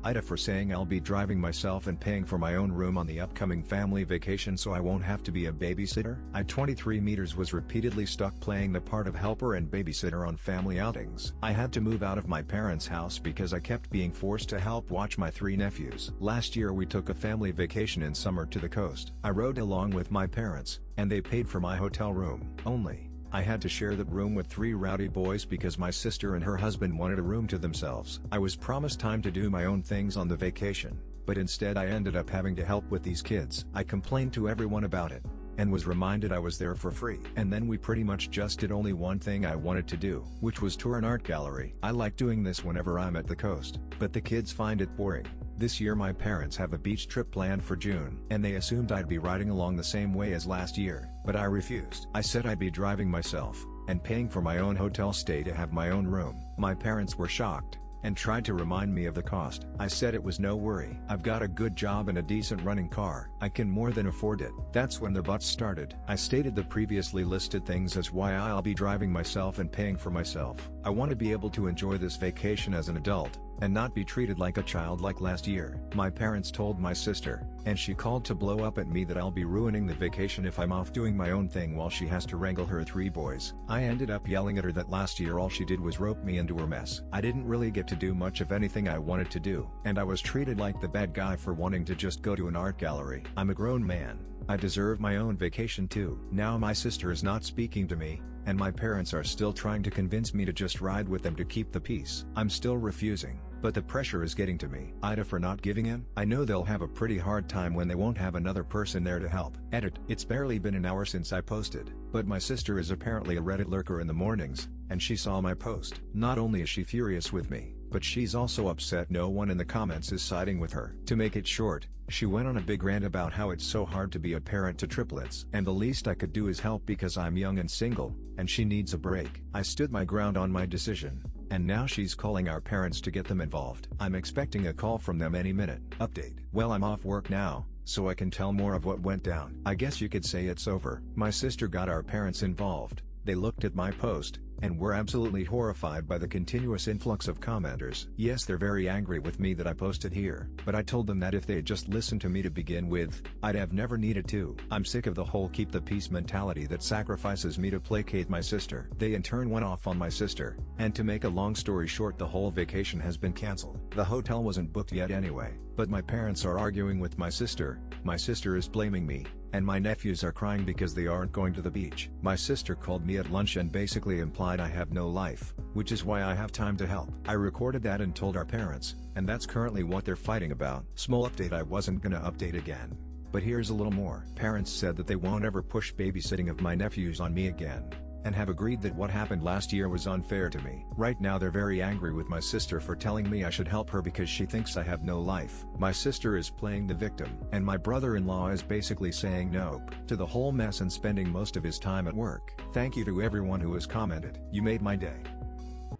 AITA for saying I'll be driving myself and paying for my own room on the upcoming family vacation so I won't have to be a babysitter. I 23 meters was repeatedly stuck playing the part of helper and babysitter on family outings. I had to move out of my parents' house because I kept being forced to help watch my 3 nephews. Last year we took a family vacation in summer to the coast. I rode along with my parents, and they paid for my hotel room. Only, I had to share that room with 3 rowdy boys because my sister and her husband wanted a room to themselves. I was promised time to do my own things on the vacation, but instead I ended up having to help with these kids. I complained to everyone about it, and was reminded I was there for free. And then we pretty much just did only one thing I wanted to do, which was tour an art gallery. I like doing this whenever I'm at the coast, but the kids find it boring. This year my parents have a beach trip planned for June, and they assumed I'd be riding along the same way as last year, but I refused. I said I'd be driving myself, and paying for my own hotel stay to have my own room. My parents were shocked, and tried to remind me of the cost. I said it was no worry. I've got a good job and a decent running car. I can more than afford it. That's when their butts started. I stated the previously listed things as why I'll be driving myself and paying for myself. I want to be able to enjoy this vacation as an adult, and not be treated like a child like last year. My parents told my sister, and she called to blow up at me that I'll be ruining the vacation if I'm off doing my own thing while she has to wrangle her 3 boys. I ended up yelling at her that last year all she did was rope me into her mess. I didn't really get to do much of anything I wanted to do, and I was treated like the bad guy for wanting to just go to an art gallery. I'm a grown man. I deserve my own vacation too. Now my sister is not speaking to me, and my parents are still trying to convince me to just ride with them to keep the peace. I'm still refusing, but the pressure is getting to me. AITA for not giving in? I know they'll have a pretty hard time when they won't have another person there to help. Edit. It's barely been an hour since I posted, but my sister is apparently a Reddit lurker in the mornings, and she saw my post. Not only is she furious with me, but she's also upset no one in the comments is siding with her. To make it short, she went on a big rant about how it's so hard to be a parent to triplets, and the least I could do is help because I'm young and single, and she needs a break. I stood my ground on my decision, and now she's calling our parents to get them involved. I'm expecting a call from them any minute. Update. Well, I'm off work now, so I can tell more of what went down. I guess you could say it's over. My sister got our parents involved. They looked at my post, and were absolutely horrified by the continuous influx of commenters. Yes, they're very angry with me that I posted here, but I told them that if they had just listened to me to begin with, I'd have never needed to. I'm sick of the whole keep the peace mentality that sacrifices me to placate my sister. They in turn went off on my sister, and to make a long story short, the whole vacation has been cancelled. The hotel wasn't booked yet anyway, but my parents are arguing with my sister is blaming me, and my nephews are crying because they aren't going to the beach. My sister called me at lunch and basically implied I have no life, which is why I have time to help. I recorded that and told our parents, and that's currently what they're fighting about. Small update, I wasn't gonna update again, but here's a little more. Parents said that they won't ever push babysitting of my nephews on me again, and have agreed that what happened last year was unfair to me. Right now they're very angry with my sister for telling me I should help her because she thinks I have no life. My sister is playing the victim, and my brother-in-law is basically saying nope to the whole mess and spending most of his time at work. Thank you to everyone who has commented. You made my day.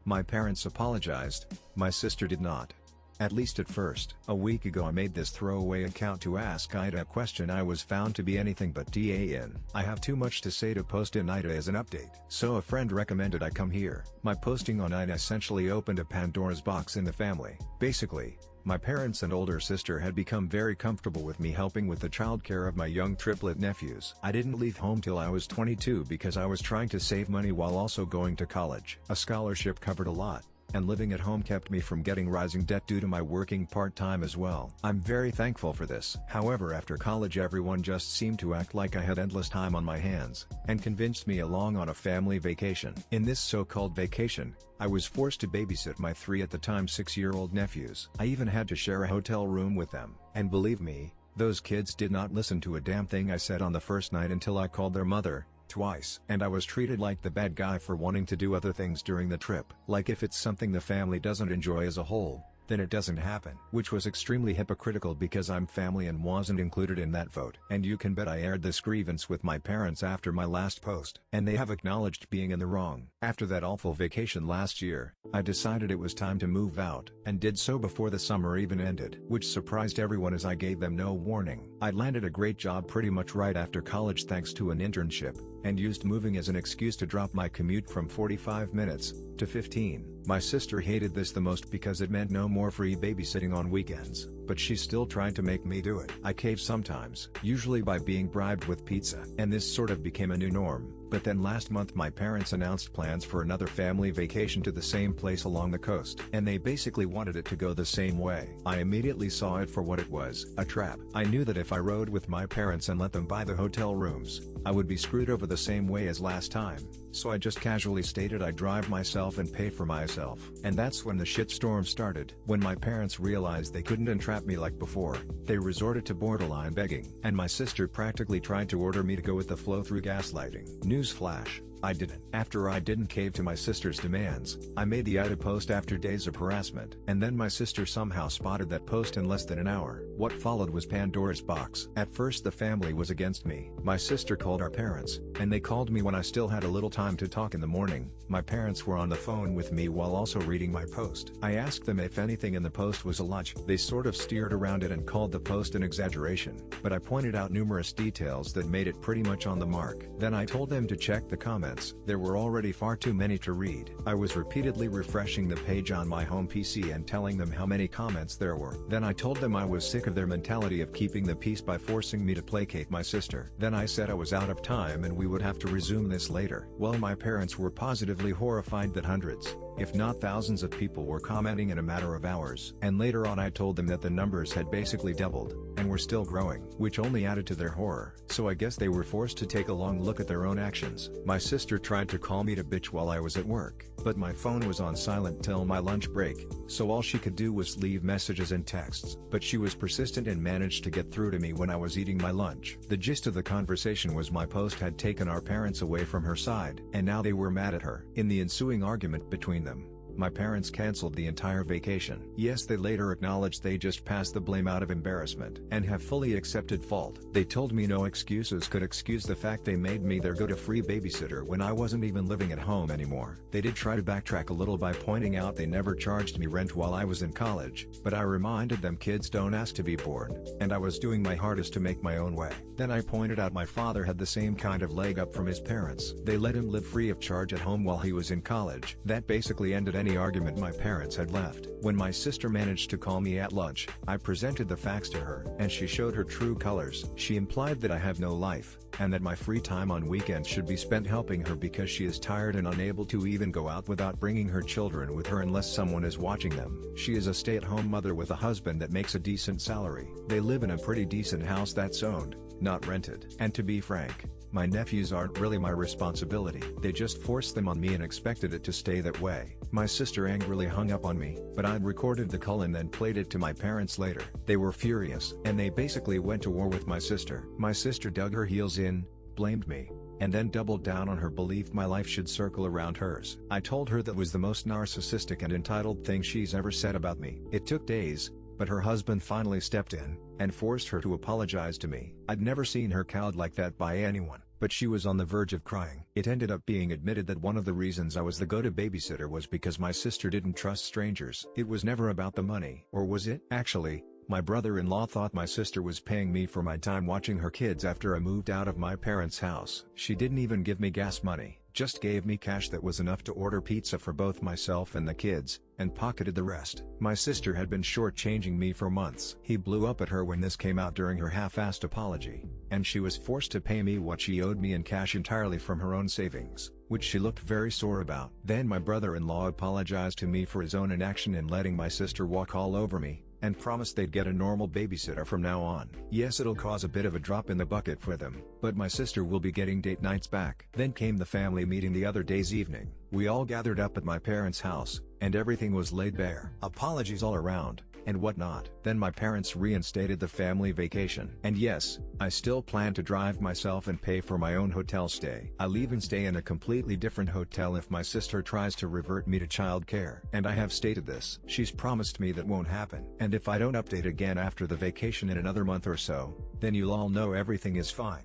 My parents apologized, my sister did not. At least at first. A week ago I made this throwaway account to ask AITA a question. I was found to be anything but DAN. I have too much to say to post in AITA as an update, so a friend recommended I come here. My posting on AITA essentially opened a Pandora's box in the family. Basically, my parents and older sister had become very comfortable with me helping with the childcare of my young triplet nephews. I didn't leave home till I was 22 because I was trying to save money while also going to college. A scholarship covered a lot, and living at home kept me from getting rising debt due to my working part-time as well. I'm very thankful for this. However, after college everyone just seemed to act like I had endless time on my hands, and convinced me along on a family vacation. In this so-called vacation, I was forced to babysit my 3 at the time 6-year-old nephews. I even had to share a hotel room with them. And believe me, those kids did not listen to a damn thing I said on the first night until I called their mother, twice. And I was treated like the bad guy for wanting to do other things during the trip. Like if it's something the family doesn't enjoy as a whole, then it doesn't happen. Which was extremely hypocritical because I'm family and wasn't included in that vote. And you can bet I aired this grievance with my parents after my last post. And they have acknowledged being in the wrong. After that awful vacation last year, I decided it was time to move out, and did so before the summer even ended. Which surprised everyone as I gave them no warning. I landed a great job pretty much right after college thanks to an internship, and used moving as an excuse to drop my commute from 45 minutes to 15. My sister hated this the most because it meant no more free babysitting on weekends, but she still tried to make me do it. I caved sometimes, usually by being bribed with pizza, and this sort of became a new norm. But then last month my parents announced plans for another family vacation to the same place along the coast, and they basically wanted it to go the same way. I immediately saw it for what it was, a trap. I knew that if I rode with my parents and let them buy the hotel rooms, I would be screwed over the same way as last time. So I just casually stated I'd drive myself and pay for myself. And that's when the shitstorm started. When my parents realized they couldn't entrap me like before, they resorted to borderline begging, and my sister practically tried to order me to go with the flow through gaslighting. Newsflash: I didn't. After I didn't cave to my sister's demands, I made the AITA post after days of harassment. And then my sister somehow spotted that post in less than an hour. What followed was Pandora's box. At first the family was against me. My sister called our parents, and they called me when I still had a little time to talk in the morning. My parents were on the phone with me while also reading my post. I asked them if anything in the post was a lie. They sort of steered around it and called the post an exaggeration, but I pointed out numerous details that made it pretty much on the mark. Then I told them to check the comments. There were already far too many to read. I was repeatedly refreshing the page on my home PC and telling them how many comments there were. Then I told them I was sick of their mentality of keeping the peace by forcing me to placate my sister. Then I said I was out of time and we would have to resume this later. Well, my parents were positively horrified that hundreds, if not thousands of people were commenting in a matter of hours. And later on I told them that the numbers had basically doubled, and were still growing, which only added to their horror. So I guess they were forced to take a long look at their own actions. My sister tried to call me to bitch while I was at work, but my phone was on silent till my lunch break, so all she could do was leave messages and texts. But she was persistent and managed to get through to me when I was eating my lunch. The gist of the conversation was my post had taken our parents away from her side, and now they were mad at her. In the ensuing argument between them, my parents canceled the entire vacation. Yes, they later acknowledged they just passed the blame out of embarrassment and have fully accepted fault. They told me no excuses could excuse the fact they made me their go-to-free babysitter when I wasn't even living at home anymore. They did try to backtrack a little by pointing out they never charged me rent while I was in college, but I reminded them kids don't ask to be born, and I was doing my hardest to make my own way. Then I pointed out my father had the same kind of leg up from his parents. They let him live free of charge at home while he was in college. That basically ended any argument my parents had left. When my sister managed to call me at lunch, I presented the facts to her, and she showed her true colors. She implied that I have no life, and that my free time on weekends should be spent helping her because she is tired and unable to even go out without bringing her children with her unless someone is watching them. She is a stay-at-home mother with a husband that makes a decent salary. They live in a pretty decent house that's owned, not rented. And to be frank, my nephews aren't really my responsibility. They just forced them on me and expected it to stay that way. My sister angrily hung up on me, but I'd recorded the call and then played it to my parents later. They were furious, and they basically went to war with my sister. My sister dug her heels in, blamed me, and then doubled down on her belief my life should circle around hers. I told her that was the most narcissistic and entitled thing she's ever said about me. It took days, but her husband finally stepped in, and forced her to apologize to me. I'd never seen her cowed like that by anyone, but she was on the verge of crying. It ended up being admitted that one of the reasons I was the go-to babysitter was because my sister didn't trust strangers. It was never about the money. Or was it? Actually, my brother-in-law thought my sister was paying me for my time watching her kids after I moved out of my parents' house. She didn't even give me gas money, just gave me cash that was enough to order pizza for both myself and the kids, and pocketed the rest. My sister had been shortchanging me for months. He blew up at her when this came out during her half-assed apology, and she was forced to pay me what she owed me in cash entirely from her own savings, which she looked very sore about. Then my brother-in-law apologized to me for his own inaction in letting my sister walk all over me, and promised they'd get a normal babysitter from now on. Yes, it'll cause a bit of a drop in the bucket for them, but my sister will be getting date nights back. Then came the family meeting the other day's evening. We all gathered up at my parents' house, and everything was laid bare. Apologies all around, and whatnot. Then my parents reinstated the family vacation. And yes, I still plan to drive myself and pay for my own hotel stay. I'll even stay in a completely different hotel if my sister tries to revert me to child care. And I have stated this. She's promised me that won't happen. And if I don't update again after the vacation in another month or so, then you'll all know everything is fine.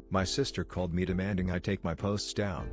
My sister called me demanding I take my posts down.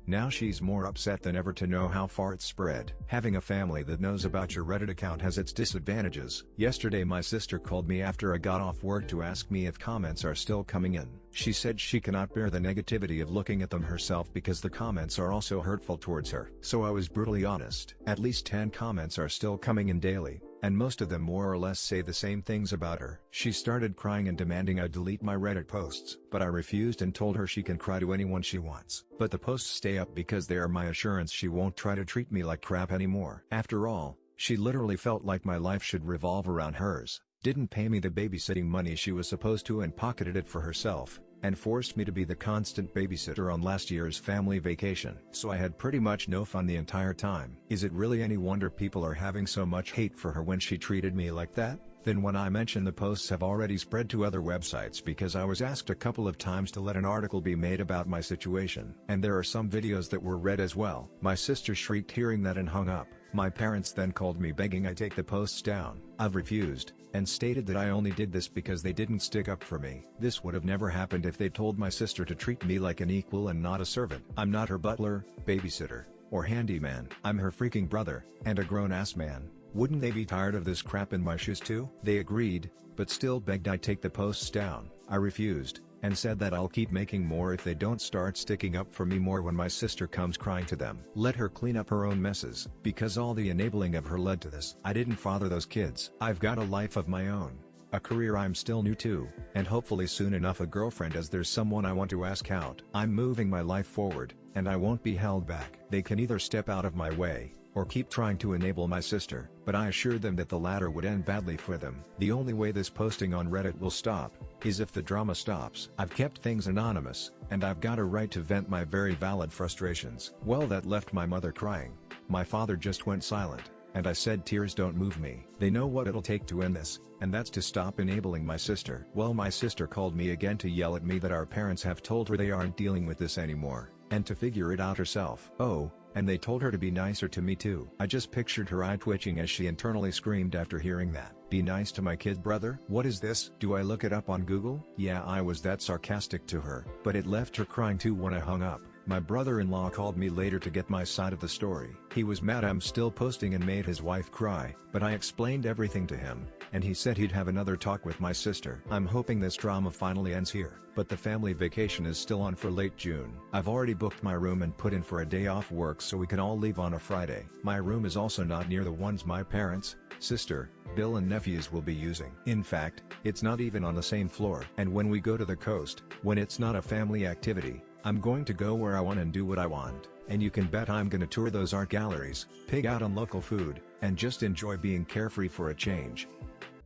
Now she's more upset than ever to know how far it's spread. Having a family that knows about your Reddit account has its disadvantages. Yesterday my sister called me after I got off work to ask me if comments are still coming in. She said she cannot bear the negativity of looking at them herself because the comments are also hurtful towards her. So I was brutally honest. At least 10 comments are still coming in daily, and most of them more or less say the same things about her. She started crying and demanding I delete my Reddit posts, but I refused and told her she can cry to anyone she wants. But the posts stay up because they are my assurance she won't try to treat me like crap anymore. After all, she literally felt like my life should revolve around hers, didn't pay me the babysitting money she was supposed to and pocketed it for herself, and forced me to be the constant babysitter on last year's family vacation. So I had pretty much no fun the entire time. Is it really any wonder people are having so much hate for her when she treated me like that? Then when I mentioned the posts have already spread to other websites because I was asked a couple of times to let an article be made about my situation. And there are some videos that were read as well. My sister shrieked hearing that and hung up. My parents then called me begging I take the posts down. I've refused, and stated that I only did this because they didn't stick up for me. This would have never happened if they told my sister to treat me like an equal and not a servant. I'm not her butler, babysitter, or handyman. I'm her freaking brother, and a grown-ass man. Wouldn't they be tired of this crap in my shoes too? They agreed, but still begged I take the posts down. I refused, and said that I'll keep making more if they don't start sticking up for me more when my sister comes crying to them. Let her clean up her own messes, because all the enabling of her led to this. I didn't father those kids. I've got a life of my own, a career I'm still new to, and hopefully soon enough a girlfriend as there's someone I want to ask out. I'm moving my life forward, and I won't be held back. They can either step out of my way, or keep trying to enable my sister, but I assured them that the latter would end badly for them. The only way this posting on Reddit will stop, is if the drama stops. I've kept things anonymous, and I've got a right to vent my very valid frustrations. Well, that left my mother crying. My father just went silent, and I said tears don't move me. They know what it'll take to end this, and that's to stop enabling my sister. Well, my sister called me again to yell at me that our parents have told her they aren't dealing with this anymore, and to figure it out herself. Oh, and they told her to be nicer to me too. I just pictured her eye twitching as she internally screamed after hearing that. Be nice to my kid brother? What is this? Do I look it up on Google? Yeah, I was that sarcastic to her. But it left her crying too when I hung up. My brother-in-law called me later to get my side of the story. He was mad I'm still posting and made his wife cry, but I explained everything to him, and he said he'd have another talk with my sister. I'm hoping this drama finally ends here, but the family vacation is still on for late June. I've already booked my room and put in for a day off work so we can all leave on a Friday. My room is also not near the ones my parents, sister, Bill and nephews will be using. In fact, it's not even on the same floor. And when we go to the coast, when it's not a family activity, I'm going to go where I want and do what I want, and you can bet I'm gonna tour those art galleries, pig out on local food, and just enjoy being carefree for a change.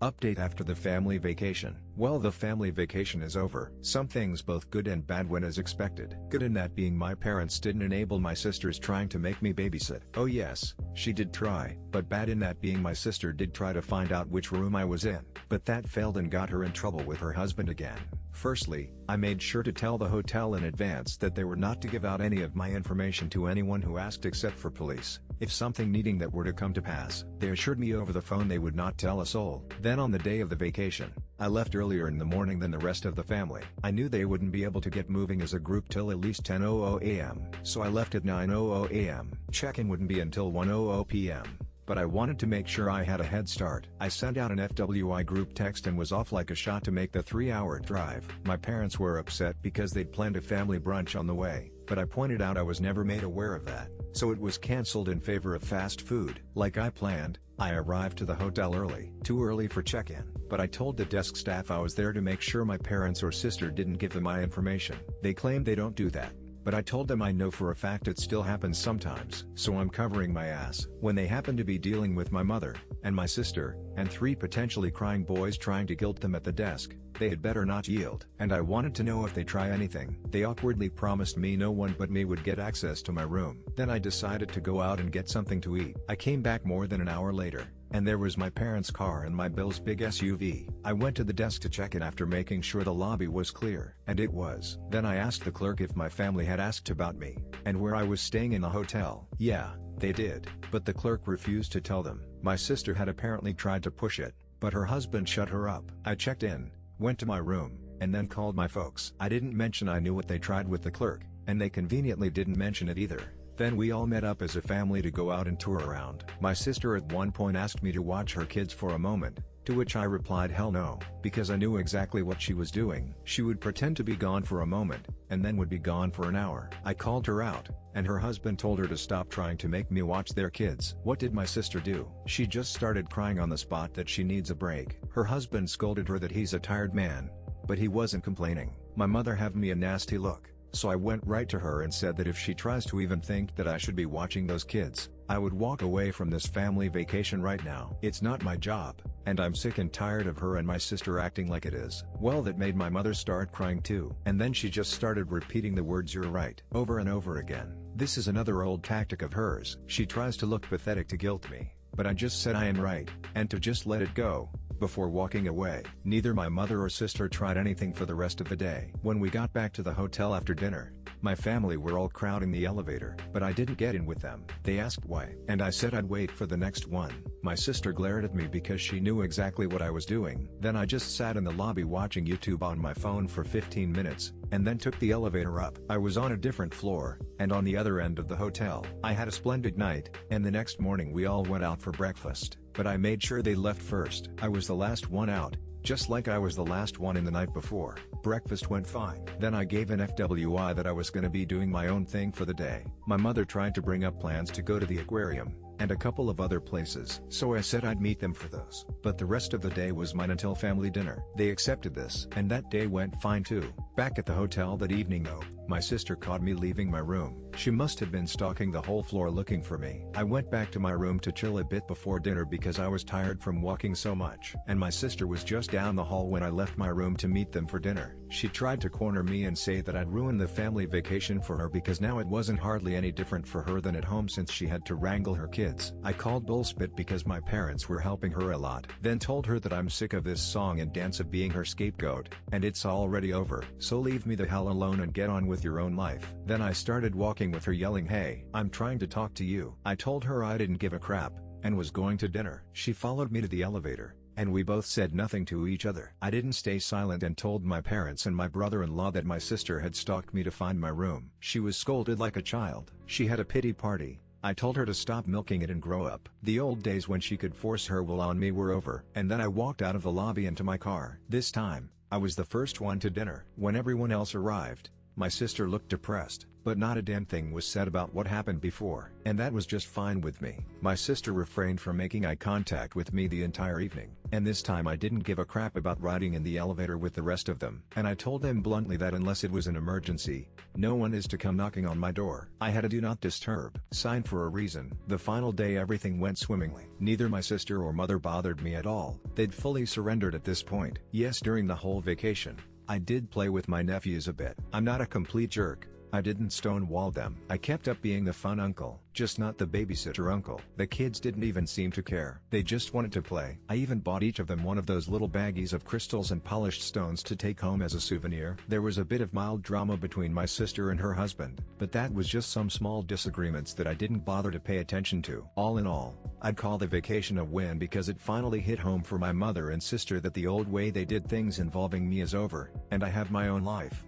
Update after the family vacation. Well, the family vacation is over. Some things both good and bad went as expected. Good in that being my parents didn't enable my sisters trying to make me babysit. Oh yes, she did try, but bad in that being my sister did try to find out which room I was in, but that failed and got her in trouble with her husband again. Firstly, I made sure to tell the hotel in advance that they were not to give out any of my information to anyone who asked except for police. If something needing that were to come to pass, they assured me over the phone they would not tell a soul. Then on the day of the vacation, I left earlier in the morning than the rest of the family. I knew they wouldn't be able to get moving as a group till at least 10:00 a.m. So I left at 9:00 a.m. Check-in wouldn't be until 1:00 p.m. But I wanted to make sure I had a head start. I sent out an FWI group text and was off like a shot to make the 3-hour drive. My parents were upset because they'd planned a family brunch on the way, but I pointed out I was never made aware of that, so it was cancelled in favor of fast food. Like I planned, I arrived to the hotel early. Too early for check-in, but I told the desk staff I was there to make sure my parents or sister didn't give them my information. They claimed they don't do that, but I told them I know for a fact it still happens sometimes, so I'm covering my ass. When they happened to be dealing with my mother, and my sister, and 3 potentially crying boys trying to guilt them at the desk, they had better not yield. And I wanted to know if they try anything. They awkwardly promised me no one but me would get access to my room. Then I decided to go out and get something to eat. I came back more than an hour later, and there was my parents' car and my Bill's big SUV. I went to the desk to check in after making sure the lobby was clear, and it was. Then I asked the clerk if my family had asked about me, and where I was staying in the hotel. Yeah, they did, but the clerk refused to tell them. My sister had apparently tried to push it, but her husband shut her up. I checked in, went to my room, and then called my folks. I didn't mention I knew what they tried with the clerk, and they conveniently didn't mention it either. Then we all met up as a family to go out and tour around. My sister at one point asked me to watch her kids for a moment, To which I replied hell no, because I knew exactly what she was doing. She would pretend to be gone for a moment, and then would be gone for an hour. I called her out, and her husband told her to stop trying to make me watch their kids. What did my sister do? She just started crying on the spot that she needs a break. Her husband scolded her that he's a tired man, but he wasn't complaining. My mother gave me a nasty look, so I went right to her and said that if she tries to even think that I should be watching those kids, I would walk away from this family vacation right now. It's not my job, and I'm sick and tired of her and my sister acting like it is. Well, that made my mother start crying too. And then she just started repeating the words "you're right" over and over again. This is another old tactic of hers. She tries to look pathetic to guilt me, but I just said I am right, and to just let it go, before walking away. Neither my mother or sister tried anything for the rest of the day. When we got back to the hotel after dinner, my family were all crowding the elevator, but I didn't get in with them. They asked why, and I said I'd wait for the next one. My sister glared at me because she knew exactly what I was doing. Then I just sat in the lobby watching YouTube on my phone for 15 minutes, and then took the elevator up. I was on a different floor, and on the other end of the hotel. I had a splendid night, and the next morning we all went out for breakfast, but I made sure they left first. I was the last one out, just like I was the last one in the night before. Breakfast went fine. Then I gave an FWI that I was gonna be doing my own thing for the day. My mother tried to bring up plans to go to the aquarium, and a couple of other places. So I said I'd meet them for those. But the rest of the day was mine until family dinner. They accepted this, and that day went fine too. Back at the hotel that evening though, my sister caught me leaving my room. She must have been stalking the whole floor looking for me. I went back to my room to chill a bit before dinner because I was tired from walking so much. And my sister was just down the hall when I left my room to meet them for dinner. She tried to corner me and say that I'd ruined the family vacation for her because now it wasn't hardly any different for her than at home since she had to wrangle her kids. I called bullspit because my parents were helping her a lot. Then told her that I'm sick of this song and dance of being her scapegoat, and it's already over. So leave me the hell alone and get on with your own life. Then I started walking with her yelling, "Hey, I'm trying to talk to you." I told her I didn't give a crap, and was going to dinner. She followed me to the elevator, and we both said nothing to each other. I didn't stay silent and told my parents and my brother-in-law that my sister had stalked me to find my room. She was scolded like a child. She had a pity party. I told her to stop milking it and grow up. The old days when she could force her will on me were over. And then I walked out of the lobby into my car. This time, I was the first one to dinner. When everyone else arrived, my sister looked depressed, but not a damn thing was said about what happened before. And that was just fine with me. My sister refrained from making eye contact with me the entire evening. And this time I didn't give a crap about riding in the elevator with the rest of them. And I told them bluntly that unless it was an emergency, no one is to come knocking on my door. I had a do not disturb sign for a reason. The final day everything went swimmingly. Neither my sister or mother bothered me at all. They'd fully surrendered at this point. Yes, during the whole vacation, I did play with my nephews a bit. I'm not a complete jerk. I didn't stonewall them. I kept up being the fun uncle, just not the babysitter uncle. The kids didn't even seem to care. They just wanted to play. I even bought each of them one of those little baggies of crystals and polished stones to take home as a souvenir. There was a bit of mild drama between my sister and her husband, but that was just some small disagreements that I didn't bother to pay attention to. All in all, I'd call the vacation a win because it finally hit home for my mother and sister that the old way they did things involving me is over, and I have my own life.